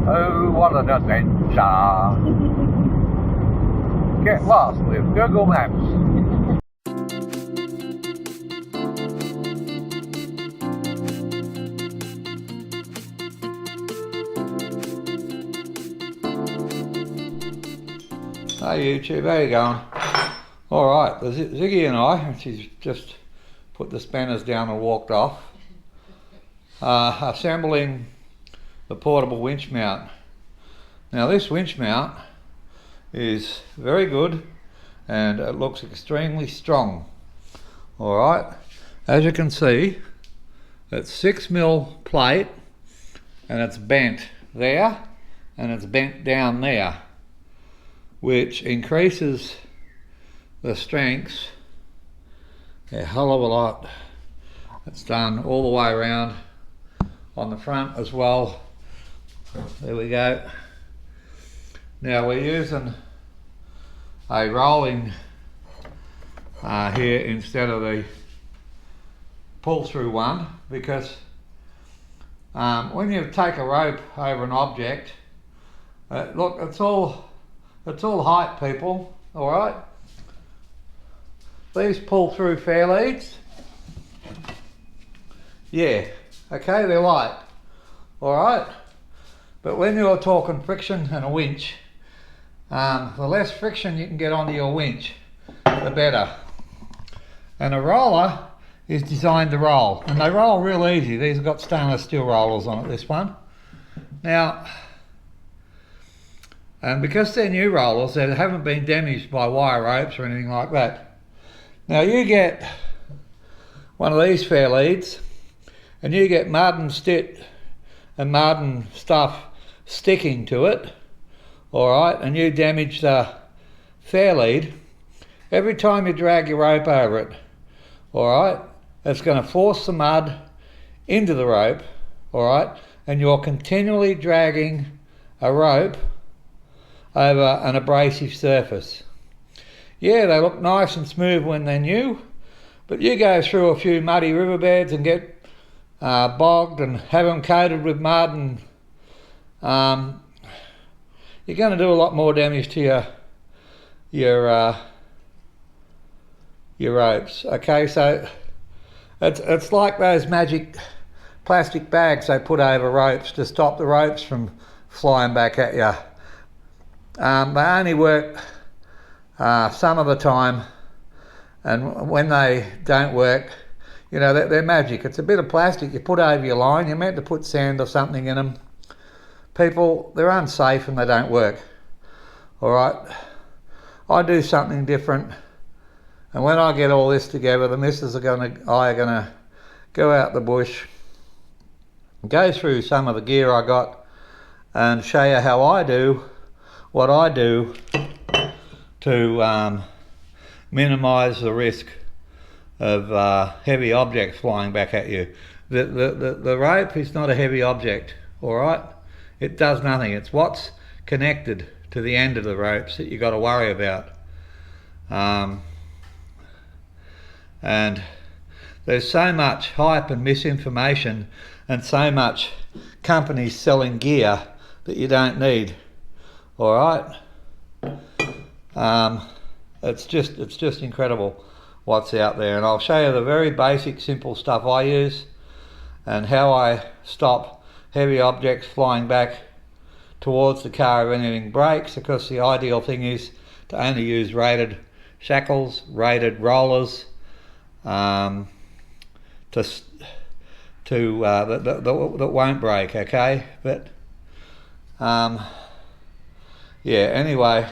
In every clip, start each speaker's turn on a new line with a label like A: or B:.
A: Oh, what an adventure! Get lost with Google Maps. Hey YouTube, how you going? Alright, Ziggy and I, she's just put the spanners down and walked off, assembling the portable winch mount. Now this winch mount is very good and it looks extremely strong. Alright, as you can see, it's 6mm plate and it's bent there and it's bent down there, which increases the strengths a hell of a lot. It's done all the way around on the front as well. There we go. Now we're using a rolling here instead of the pull through one, because when you take a rope over an object, look, it's all height, people. All right, these pull through fair leads, yeah, okay, they're light, all right. But when you're talking friction and a winch, the less friction you can get onto your winch, the better. And a roller is designed to roll, and they roll real easy. These have got stainless steel rollers on it, this one. Now, and because they're new rollers, they haven't been damaged by wire ropes or anything like that. Now you get one of these fair leads, and you get mud and stit and mud and stuff sticking to it, alright, and you damage the fair lead, every time you drag your rope over it, alright, it's going to force the mud into the rope, alright, and you're continually dragging a rope over an abrasive surface. Yeah, they look nice and smooth when they're new, but you go through a few muddy riverbeds and get bogged and have them coated with mud, and you're going to do a lot more damage to your ropes. Okay, so it's like those magic plastic bags they put over ropes to stop the ropes from flying back at you. They only work some of the time, and when they don't work, you know, they're magic. It's a bit of plastic you put over your line. You're meant to put sand or something in them. People, they're unsafe and they don't work. Alright, I do something different, and when I get all this together, the missus and I are gonna go out the bush, go through some of the gear I got, and show you how I do what I do to minimise the risk of heavy objects flying back at you. The rope is not a heavy object, alright? It does nothing. It's what's connected to the end of the ropes that you got to worry about. And there's so much hype and misinformation and so much companies selling gear that you don't need. Alright? It's just incredible what's out there, and I'll show you the very basic simple stuff I use and how I stop heavy objects flying back towards the car if anything breaks, because the ideal thing is to only use rated shackles, rated rollers, that won't break, okay? But yeah, anyway,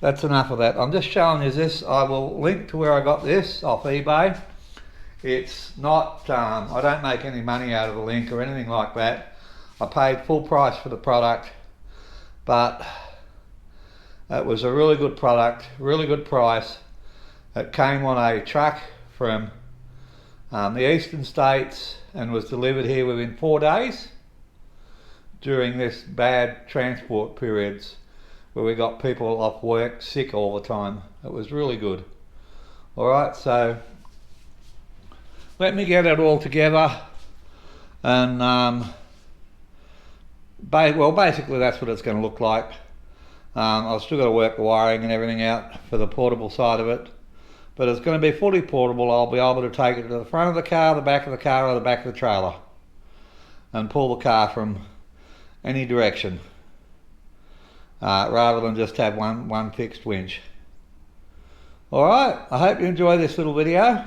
A: that's enough of that. I'm just showing you this. I will link to where I got this off eBay. It's not, I don't make any money out of the link or anything like that. I paid full price for the product, but it was a really good product, really good price. It came on a truck from the eastern states and was delivered here within 4 days during this bad transport periods where we got people off work sick all the time. It was really good. Alright, so let me get it all together and well, basically that's what it's going to look like. I've still got to work the wiring and everything out for the portable side of it, but it's going to be fully portable. I'll be able to take it to the front of the car, the back of the car, or the back of the trailer, and pull the car from any direction, rather than just have one fixed winch. Alright, I hope you enjoy this little video.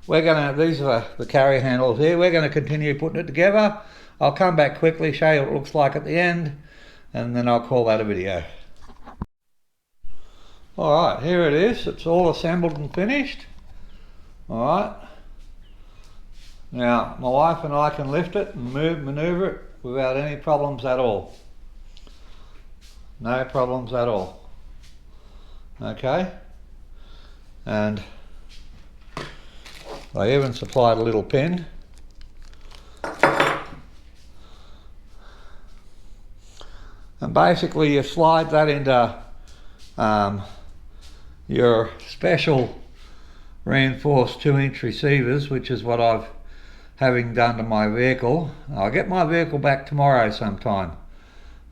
A: These are the carry handles here. We're going to continue putting it together. I'll come back quickly, show you what it looks like at the end, and then I'll call that a video. Alright, here it is. It's all assembled and finished. Alright. Now, my wife and I can lift it and manoeuvre it without any problems at all. No problems at all. Okay. And I even supplied a little pin. And basically you slide that into your special reinforced 2-inch receivers, which is what I've having done to my vehicle. I'll get my vehicle back tomorrow sometime.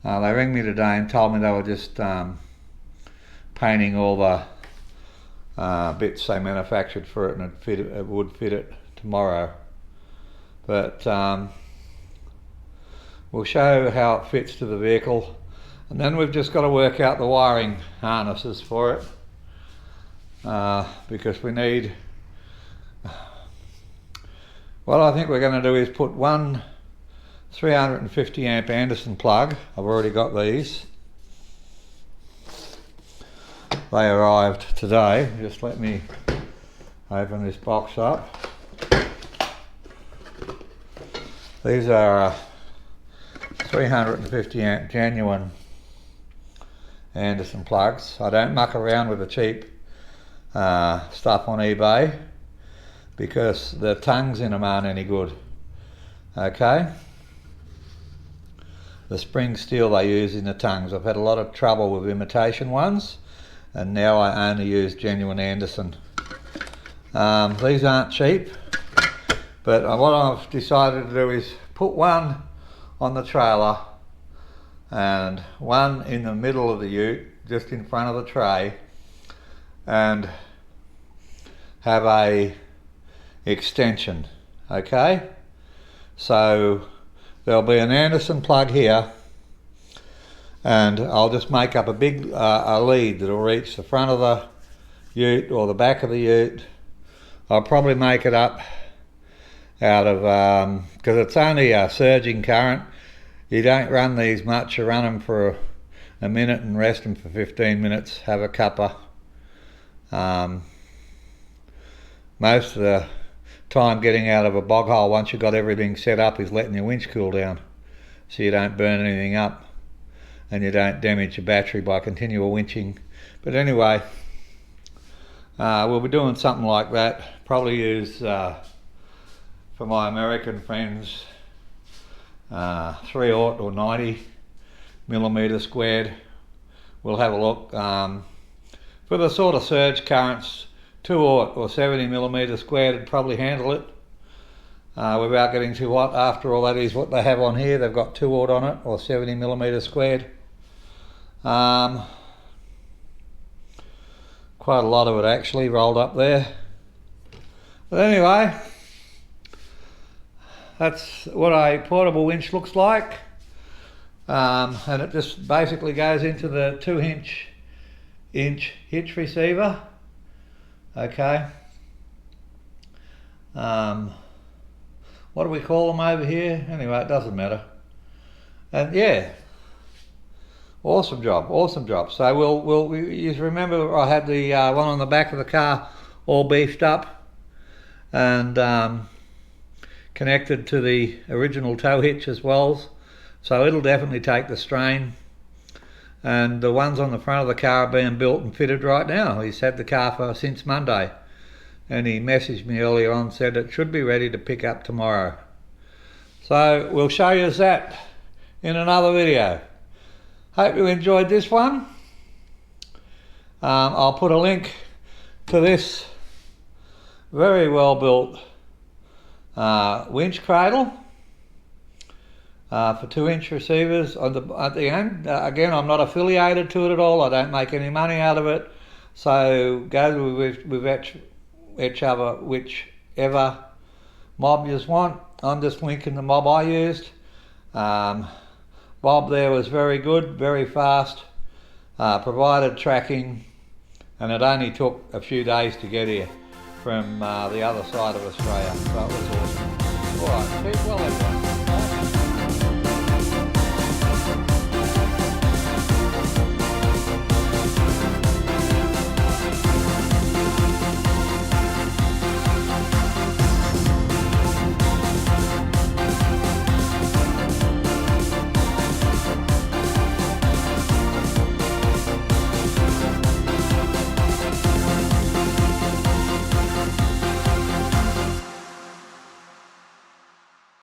A: They rang me today and told me they were just painting all the bits they manufactured for it, and it would fit it tomorrow. But we'll show how it fits to the vehicle, and then we've just got to work out the wiring harnesses for it, because we need, what I think we're going to do is put one 350 amp Anderson plug. I've already got these. They arrived today. Just let me open this box up. These are 350 amp genuine Anderson plugs. I don't muck around with the cheap stuff on eBay, because the tongues in them aren't any good. Okay? The spring steel they use in the tongues. I've had a lot of trouble with imitation ones, and now I only use genuine Anderson. These aren't cheap, but what I've decided to do is put one on the trailer and one in the middle of the ute, just in front of the tray, and have a extension. Okay, so there'll be an Anderson plug here, and I'll just make up a big a lead that'll reach the front of the ute or the back of the ute. I'll probably make it up out of, because it's only a surging current. You don't run these much. You run them for a minute and rest them for 15 minutes, have a cuppa. Most of the time getting out of a bog hole, once you've got everything set up, is letting your winch cool down so you don't burn anything up and you don't damage your battery by continual winching. But anyway, we'll be doing something like that. Probably use, for my American friends, 3/0 or 90mm squared. We'll have a look. For the sort of surge currents, 2/0 or 70mm squared would probably handle it without getting too hot. After all, that is what they have on here. They've got 2/0 on it, or 70mm squared. Quite a lot of it actually rolled up there. But anyway, that's what a portable winch looks like. And it just basically goes into the 2-inch hitch receiver. Okay. What do we call them over here? Anyway, it doesn't matter. And yeah, awesome job, awesome job. So you remember I had the one on the back of the car all beefed up and connected to the original tow hitch as well. So it'll definitely take the strain. And the ones on the front of the car are being built and fitted right now. He's had the car since Monday, and he messaged me earlier on, said it should be ready to pick up tomorrow. So we'll show you that in another video. Hope you enjoyed this one. I'll put a link to this very well built winch cradle for 2-inch receivers. At the end, again, I'm not affiliated to it at all. I don't make any money out of it. So go with whichever mob you want. I'm just linking the mob I used. Bob there was very good, very fast, provided tracking, and it only took a few days to get here from the other side of Australia. So it was awesome. Alright, keep well everyone.